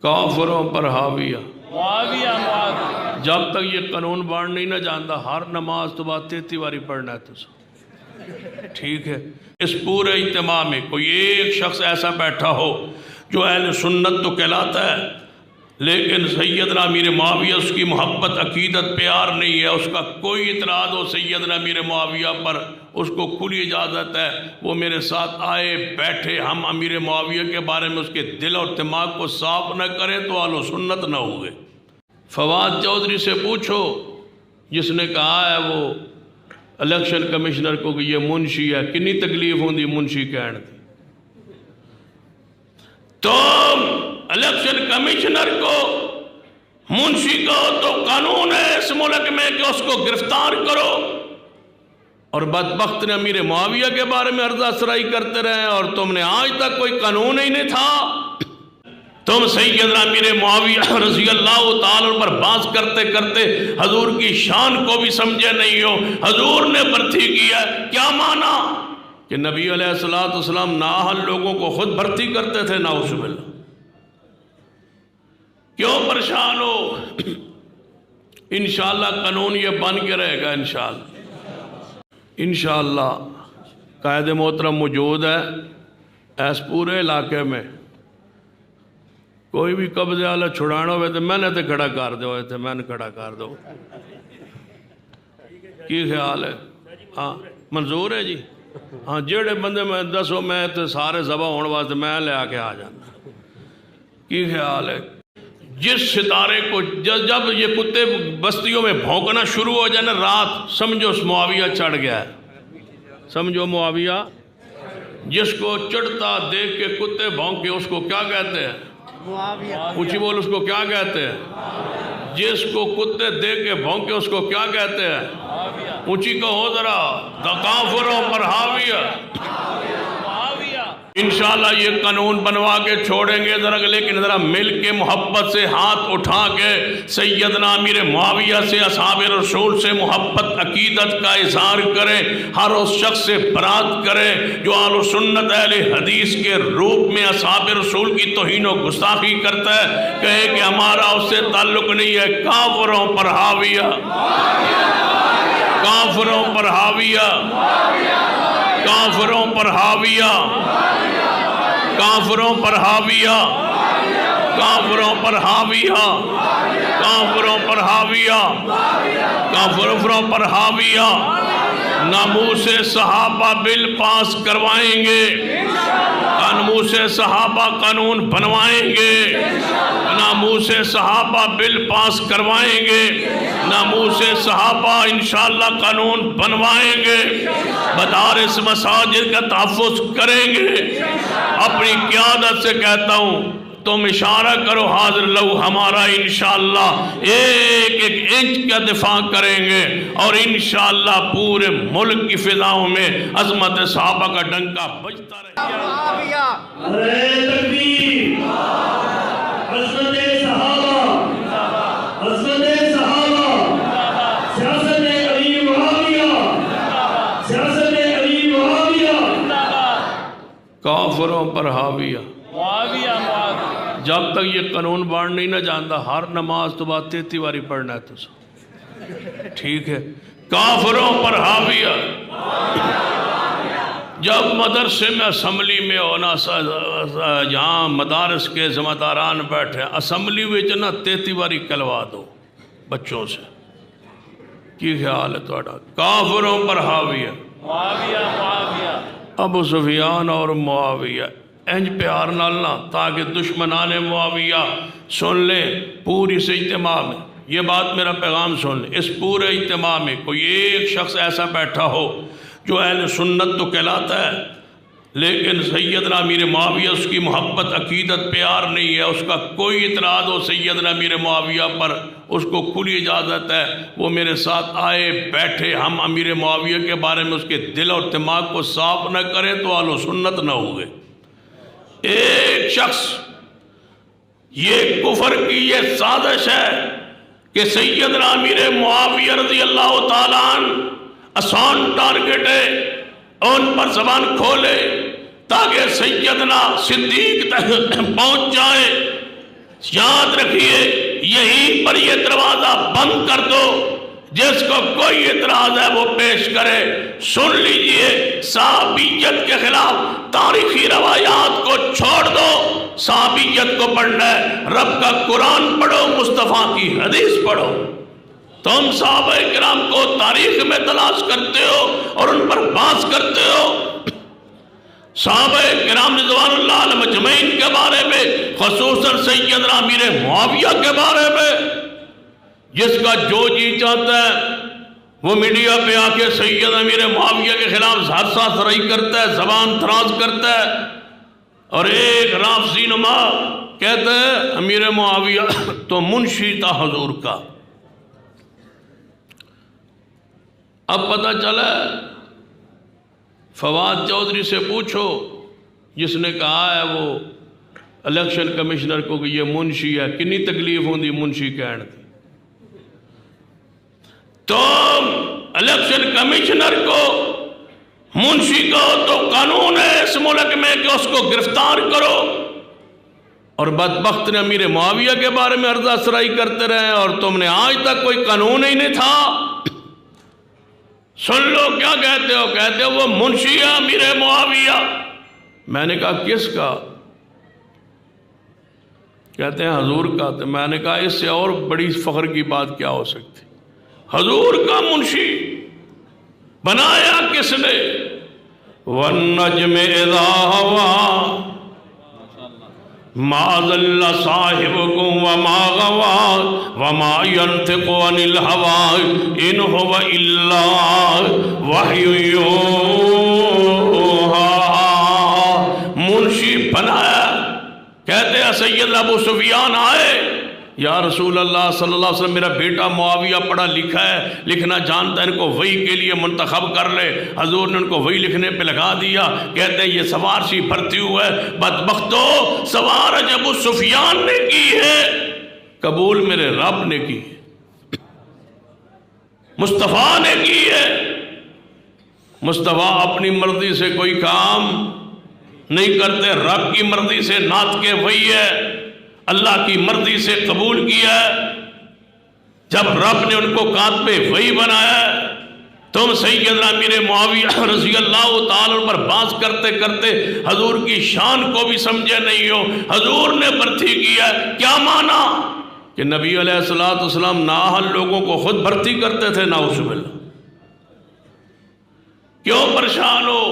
کافروں پر حاویہ معاویہ جب تک یہ قانون بانٹ نہیں نہ جانتا ہر نماز تو بات 33 باری پڑھنا ہے تو ٹھیک ہے۔ اس پورے اجتماع میں کوئی ایک شخص ایسا بیٹھا ہو جو اہل سنت تو کہلاتا ہے لیکن سیدنا امیر معاویہ اس کی محبت عقیدت پیار نہیں ہے، اس کا کوئی اعتراض ہو سیدنا امیر معاویہ پر، اس کو کھلی اجازت ہے وہ میرے ساتھ آئے بیٹھے، ہم امیر معاویہ کے بارے میں اس کے دل اور دماغ کو صاف نہ کریں تو اہل سنت نہ ہوئے۔ فواد چودھری سے پوچھو جس نے کہا ہے وہ الیکشن کمشنر کو کہ یہ منشی ہے، کنی تکلیف ہوندی منشی کہنے دی۔ تم الیکشن کمشنر کو منشی کو تو قانون ہے اس ملک میں کہ اس کو گرفتار کرو، اور بدبخت نے امیر معاویہ کے بارے میں عرض اسرائی کرتے رہے اور تم نے آج تک کوئی قانون ہی نہیں تھا۔ تم سیدنا امیر معاویہ رضی اللہ تعالیٰ پر بات کرتے کرتے حضور کی شان کو بھی سمجھے نہیں ہو۔ حضور نے بھرتی کیا کیا مانا کہ نبی علیہ السلام نااہل لوگوں کو خود بھرتی کرتے تھے، نعوذ باللہ۔ کیوں پریشان ہو؟ انشاءاللہ قانون یہ بن کے رہے گا انشاءاللہ۔ انشاءاللہ قائد محترم موجود ہے اس پورے علاقے میں، کوئی بھی قبضے والا چھڑانا ہوئے تھے میں نے تے کھڑا کر دے ہوئے تھے، میں نے کھڑا کر دو کی خیال ہے؟ ہاں منظور ہے جی؟ ہاں جیڑے بندے میں دسو میں تے سارے ذبح ہونے واسطے میں لے آ کے آ جانا کی خیال ہے؟ جس ستارے کو جب یہ کتے بستیوں میں بھونکنا شروع ہو جائے نا رات، سمجھو معاویہ چڑھ گیا ہے، سمجھو معاویہ جس کو چڑھتا دیکھ کے کتے بھونکے اس کو کیا کہتے ہیں؟ اونچی بول، اس کو کیا کہتے ہیں؟ جس کو کتے دیکھ کے بھونکے اس کو کیا کہتے ہیں؟ اونچی کہو ذرا، کافروں پر حاویہ۔ انشاءاللہ یہ قانون بنوا کے چھوڑیں گے ذرا، لیکن ذرا مل کے محبت سے ہاتھ اٹھا کے سیدنا امیر معاویہ سے اصحاب رسول سے محبت عقیدت کا اظہار کریں، ہر اس شخص سے برات کریں جو اہل سنت اہل حدیث کے روپ میں اصحاب رسول کی توہین و گستاخی کرتا ہے کہے کہ ہمارا اس سے تعلق نہیں ہے۔ کافروں پر حاویہ، کافروں پر حاویہ، کافروں پر حاویہ، کافروں پر حاویہ، کافروں پر حاویہ، کافروں پر حاویہ، کافروں پر حاویہ۔ ناموس صحابہ بل پاس کروائیں گے، ناموس صحابہ قانون بنوائیں گے، ناموس صحابہ بل پاس کروائیں گے، ناموس صحابہ انشاءاللہ قانون بنوائیں گے، مدارس مساجد کا تحفظ کریں گے۔ اپنی قیادت سے کہتا ہوں تم اشارہ کرو حاضر لو، ہمارا انشاءاللہ ایک ایک انچ کا دفاع کریں گے اور انشاءاللہ پورے ملک کی فضاؤں میں عظمت صحابہ کا ڈنکا بجتا رہے گا۔ نعرہ تکبیر، عظمت صحابہ، عظمت صحابہ، سیاست علی معاویہ، سیاست علی معاویہ۔ کافروں پر حاویہ معاویہ جب تک یہ قانون بانٹ نہیں نہ جانتا ہر نماز تو بات 33 باری پڑھنا ہے تو ٹھیک ہے۔ کافروں پر حاویہ جب مدرسے میں اسمبلی میں ہونا جہاں مدارس کے ذمہ داران بیٹھے اسمبلی میں جنا 33 باری کلوا دو بچوں سے کی خیال ہے توڑا؟ کافروں پر حاویہ، معاویہ معاویہ ابو سفیان اور معاویہ انج پیار نالنا تاکہ دشمنان معاویہ سن لیں پوری سے اجتماع میں یہ بات، میرا پیغام سن لیں۔ اس پورے اجتماع میں کوئی ایک شخص ایسا بیٹھا ہو جو اہل سنت تو کہلاتا ہے لیکن سیدنا امیر معاویہ اس کی محبت عقیدت پیار نہیں ہے، اس کا کوئی اعتراض ہو سیدنا امیر معاویہ پر، اس کو کھلی اجازت ہے وہ میرے ساتھ آئے بیٹھے، ہم امیر معاویہ کے بارے میں اس کے دل اور دماغ کو صاف نہ کریں تو اہل سنت نہ ہوئے۔ ایک شخص یہ کفر کی یہ سازش ہے کہ سیدنا امیر معاویہ رضی اللہ تعالیٰ عنہ آسان ٹارگٹ ہے، ان پر زبان کھولے تاکہ سیدنا صدیق تک پہنچ جائے، یاد رکھیے یہیں پر یہ دروازہ بند کر دو، جس کو کوئی اعتراض ہے وہ پیش کرے۔ سن لیجئے، صحابیت کے خلاف تاریخی روایات کو چھوڑ دو، صحابیت کو پڑھنا ہے، رب کا قرآن پڑھو، مصطفیٰ کی حدیث پڑھو۔ تم صحابہ کرام کو تاریخ میں تلاش کرتے ہو اور ان پر بحث کرتے ہو، صحابہ کرام رضوان اللہ علیہ مجمعین کے بارے میں، خصوصاً سیدنا امیر معاویہ کے بارے میں، جس کا جو جی چاہتا ہے وہ میڈیا پہ آ کے سیدنا امیر معاویہ کے خلاف ہرسہ سرائی کرتا ہے، زبان دراز کرتا ہے، اور ایک رافضی نما کہتا ہے امیر معاویہ تو منشی تھا حضور کا۔ اب پتہ چلا فواد چودھری سے پوچھو، جس نے کہا ہے وہ الیکشن کمشنر کو کہ یہ منشی ہے، کنی تکلیف ہوں دی منشی کہنے دی۔ تم الیکشن کمشنر کو منشی کو تو قانون ہے اس ملک میں کہ اس کو گرفتار کرو، اور بدبخت نے امیر معاویہ کے بارے میں عرضہ سرائی کرتے رہے، اور تم نے آج تک کوئی قانون ہی نہیں تھا۔ سن لو کیا کہتے ہو، کہتے ہو وہ منشی ہے امیر معاویہ۔ میں نے کہا کس کا؟ کہتے ہیں حضور کا۔ تو میں نے کہا اس سے اور بڑی فخر کی بات کیا ہو سکتی؟ حضور کا منشی بنایا کس نے؟ وَالنَّجْمِ إِذَا هَوَىٰ مَا ضَلَّ صَاحِبُكُمْ وَمَا غَوَىٰ وَمَا يَنْطِقُ عَنِ الْهَوَىٰ إِنْ هُوَ إِلَّا وَحْيٌ يُوحَىٰ۔ منشی بنایا۔ کہتے ہیں سید ابو سفیان آئے، یا رسول اللہ صلی اللہ علیہ وسلم میرا بیٹا معاویہ پڑھا لکھا ہے، لکھنا جانتا ہے، ان کو وحی کے لیے منتخب کر لے۔ حضور نے ان کو وحی لکھنے پہ لگا دیا۔ کہتے ہیں یہ سوار سی بھرتی ہوا ہے، بدبختو سوار ابو سفیان نے کی ہے، قبول میرے رب نے کی، مصطفیٰ نے کی ہے۔ مصطفیٰ اپنی مرضی سے کوئی کام نہیں کرتے، رب کی مرضی سے نعت کے وحی ہے، اللہ کی مرضی سے قبول کیا ہے۔ جب رب نے ان کو کاتب وحی بنایا ہے، تم سیدنا امیر معاویہ رضی اللہ تعالیٰ پر بات کرتے کرتے حضور کی شان کو بھی سمجھے نہیں ہو۔ حضور نے بھرتی کیا ہے، کیا مانا؟ کہ نبی علیہ السلام نااہل لوگوں کو خود بھرتی کرتے تھے، نعوذ باللہ۔ کیوں پریشان ہو؟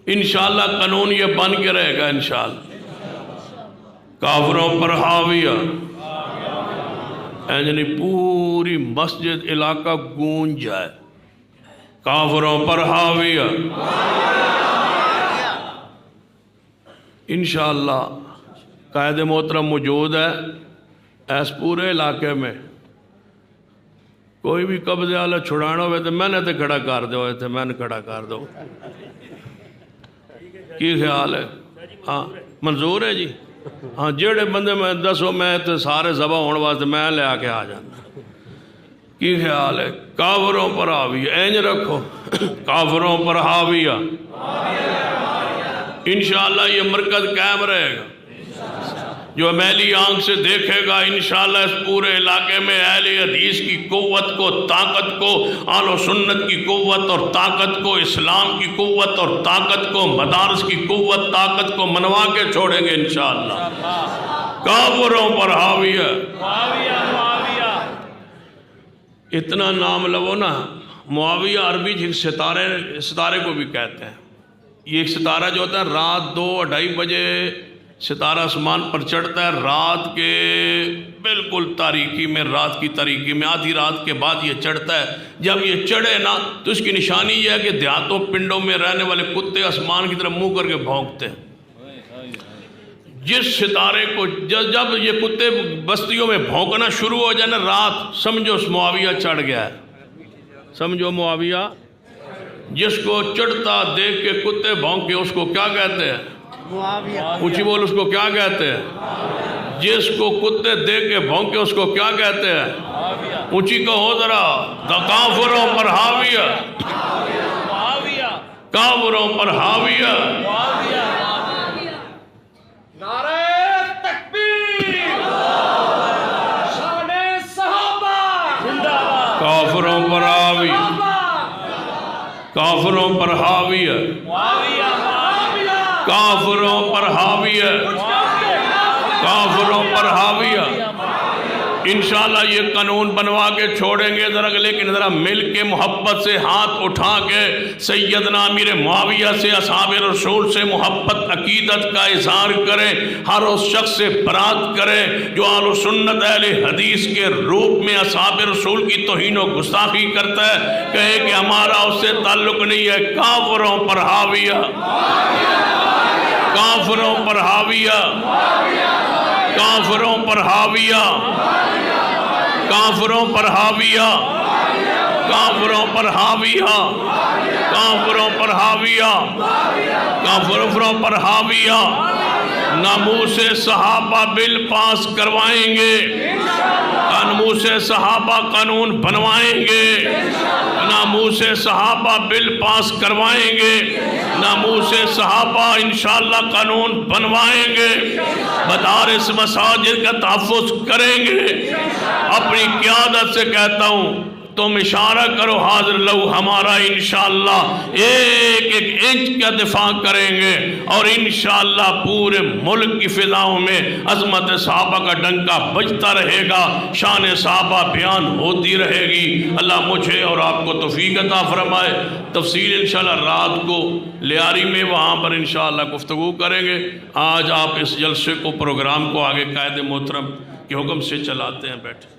انشاءاللہ قانون یہ بن کے رہے گا انشاءاللہ۔ کافروں پر حاویہ، یعنی پوری مسجد علاقہ گونج جائے، کافروں پر حاویہ۔ انشاءاللہ قائد محترم موجود ہے، اس پورے علاقے میں کوئی بھی قبضے والا چھڑانا ہوئے تو میں نے تو کھڑا کر دے ہوئے تھے، میں نے کھڑا کر دو۔ کی خیال ہے؟ ہاں منظور ہے جی؟ ہاں جیڑے بندے میں دسو میں تو سارے ذبح ہونے واسطے میں لے آ کے آ جانا۔ کی خیال ہے؟ کافروں پر حاویہ، اینج رکھو، کافروں پر حاویہ۔ انشاءاللہ یہ مرکز قائم رہے گا۔ جو میلی آنکھ سے دیکھے گا انشاءاللہ اس پورے علاقے میں اہل حدیث کی قوت کو، طاقت کو، اہل و سنت کی قوت اور طاقت کو، اسلام کی قوت اور طاقت کو، مدارس کی قوت طاقت کو منوا کے چھوڑیں گے انشاءاللہ۔ کافروں پر حاویہ۔ اتنا نام لو نا، معاویہ عربی جن ستارے کو بھی کہتے ہیں۔ یہ ایک ستارہ جو ہوتا ہے رات 2-2:30 بجے ستارہ آسمان پر چڑھتا ہے، رات کے بالکل تاریکی میں، رات کی تاریکی میں آدھی رات کے بعد یہ چڑھتا ہے۔ جب یہ چڑھے نا تو اس کی نشانی یہ ہے کہ دیہاتوں پنڈوں میں رہنے والے کتے آسمان کی طرف منہ کر کے بھونکتے ہیں۔ جس ستارے کو جب یہ کتے بستیوں میں بھونکنا شروع ہو جائے نا رات، سمجھو معاویہ چڑھ گیا ہے، سمجھو معاویہ۔ جس کو چڑھتا دیکھ کے کتے بھونکے اس کو کیا کہتے ہیں؟ اونچی بول، اس کو کیا کہتے ہیں؟ جس کو کتے دیکھ کے بھونکے اس کو کیا کہتے ہیں؟ اونچی کہو ذرا، کافروں پر حاویہ، کافروں پر حاویہ۔ نعرہ تکبیر! کافروں پر حاوی ہے، معاویہ کافروں پر حاوی ہے، کافروں پر حاوی ہے۔ انشاءاللہ یہ قانون بنوا کے چھوڑیں گے ذرا، لیکن ذرا مل کے محبت سے ہاتھ اٹھا کے سیدنا امیر معاویہ سے، اصحاب رسول سے محبت عقیدت کا اظہار کریں۔ ہر اس شخص سے برات کریں جو اہل سنت اہل حدیث کے روپ میں اصحاب رسول کی توہین و گستاخی کرتا ہے، کہے کہ ہمارا اس سے تعلق نہیں ہے۔ کافروں پر حاویہ، کافروں پر حاویہ، کافروں پر حاویہ، کافروں پر حاویہ، کافروں پر حاویہ، کافروں پر حاویہ، کافروں پر حاویہ۔ ناموس صحابہ بل پاس کروائیں گے، ناموس صحابہ قانون بنوائیں گے، ناموس صحابہ بل پاس کروائیں گے، ناموس صحابہ انشاءاللہ قانون بنوائیں گے، مدارس مساجد کا تحفظ کریں گے۔ اپنی قیادت سے کہتا ہوں تم اشارہ کرو حاضر لو، ہمارا انشاءاللہ ایک ایک انچ کا دفاع کریں گے، اور انشاءاللہ پورے ملک کی فضاؤں میں عظمت صحابہ کا ڈنکا بجتا رہے گا، شان صحابہ بیان ہوتی رہے گی۔ اللہ مجھے اور آپ کو توفیق عطا فرمائے۔ تفصیل انشاءاللہ رات کو لیاری میں وہاں پر انشاءاللہ گفتگو کریں گے۔ آج آپ اس جلسے کو، پروگرام کو آگے قائد محترم کے حکم سے چلاتے ہیں۔ بیٹھے